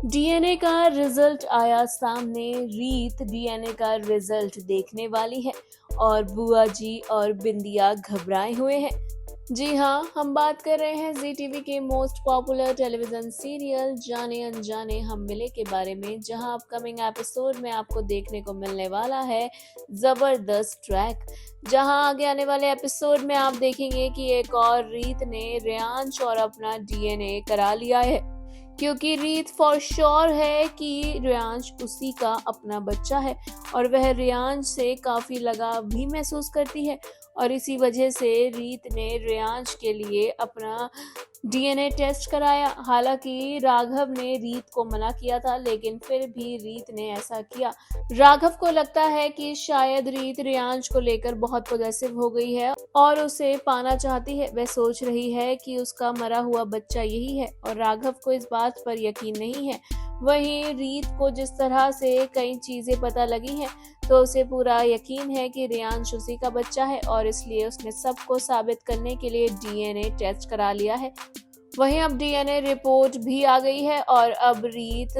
DNA का result आया सामने। रीत डीएनए का रिजल्ट देखने वाली है और बुआ जी और बिंदिया घबराए हुए हैं। जी हाँ, हम बात कर रहे हैं जी टीवी के मोस्ट पॉपुलर टेलीविजन सीरियल जाने अनजाने हम मिले के बारे में, जहां अपकमिंग एपिसोड में आपको देखने को मिलने वाला है जबरदस्त ट्रैक। जहां आगे आने वाले एपिसोड में आप देखेंगे कि एक और रीत ने रेयांश और अपना डीएनए करा लिया है, क्योंकि रीत फॉर श्योर है कि रेयांश उसी का अपना बच्चा है और वह रेयांश से काफी लगाव भी महसूस करती है। और इसी वजह से रीत ने रेयांश के लिए अपना डीएनए टेस्ट कराया। हालांकि राघव ने रीत को मना किया था, लेकिन फिर भी रीत ने ऐसा किया। राघव को लगता है कि शायद रीत रेयांश को लेकर बहुत पॉजेसिव हो गई है और उसे पाना चाहती है। वह सोच रही है कि उसका मरा हुआ बच्चा यही है और राघव को इस बात पर यकीन नहीं है। वहीं रीत को जिस तरह से कई चीजें पता लगी हैं, तो उसे पूरा यकीन है कि रेयांश उसी का बच्चा है और इसलिए उसने सबको साबित करने के लिए डीएनए टेस्ट करा लिया है। वहीं अब डीएनए रिपोर्ट भी आ गई है और अब रीत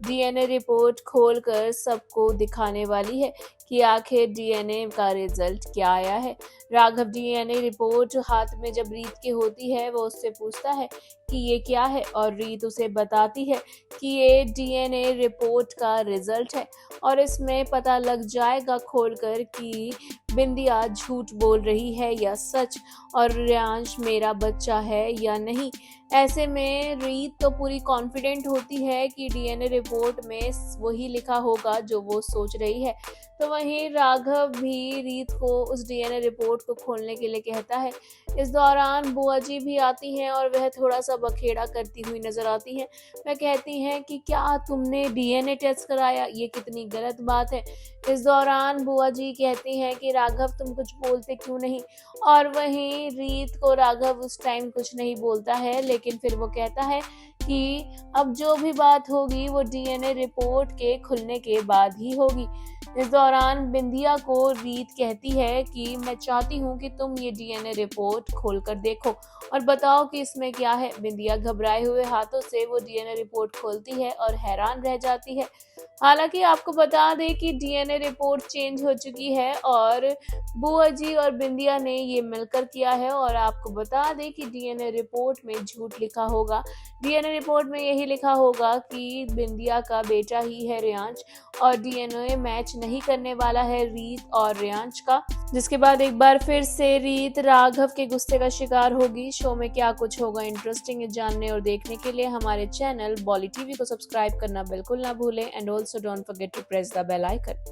डीएनए रिपोर्ट खोलकर सबको दिखाने वाली है कि आखिर डीएनए का रिजल्ट क्या आया है। राघव डीएनए रिपोर्ट हाथ में जब रीत की होती है, वो उससे पूछता है कि ये क्या है और रीत उसे बताती है कि ये डीएनए रिपोर्ट का रिजल्ट है और इसमें पता लग जाएगा खोलकर कि बिंदिया झूठ बोल रही है या सच, और रेयांश मेरा बच्चा है या नहीं। ऐसे में रीत तो पूरी कॉन्फिडेंट होती है कि डीएनए रिपोर्ट में वही लिखा होगा जो वो सोच रही है। तो वहीं राघव भी रीत को उस डीएनए रिपोर्ट को खोलने के लिए कहता है। इस दौरान बुआ जी भी आती हैं और वह थोड़ा सा बखेड़ा करती हुई नजर आती हैं। वह कहती हैं कि क्या तुमने डीएनए टेस्ट कराया, ये कितनी गलत बात है। इस दौरान बुआ जी कहती हैं कि राघव तुम कुछ बोलते क्यों नहीं, और वहीं रीत को राघव उस टाइम कुछ नहीं बोलता है, लेकिन फिर वो कहता है कि अब जो भी बात होगी वो डीएनए रिपोर्ट के खुलने के बाद ही होगी। इस दौरान बिंदिया को रीत कहती है कि मैं चाहती हूँ कि तुम ये डीएनए रिपोर्ट खोलकर देखो और बताओ कि इसमें क्या है। बिंदिया घबराए हुए हाथों से वो डीएनए रिपोर्ट खोलती है और हैरान रह जाती है। हालांकि आपको बता दें कि डीएनए रिपोर्ट चेंज हो चुकी है और बुआ जी और बिंदिया ने ये मिलकर किया है। और आपको बता दें कि डीएनए रिपोर्ट में झूठ लिखा होगा। डीएनए रिपोर्ट में यही लिखा होगा कि बिंदिया का बेटा ही है रेयांश और डीएनए मैच नहीं करने वाला है रीत और रेयांश का। जिसके बाद एक बार फिर से रीत राघव के गुस्से का शिकार होगी। शो में क्या कुछ होगा इंटरेस्टिंग जानने और देखने के लिए हमारे चैनल बॉली टीवी को सब्सक्राइब करना बिल्कुल ना भूलें and also don't forget to press the bell icon.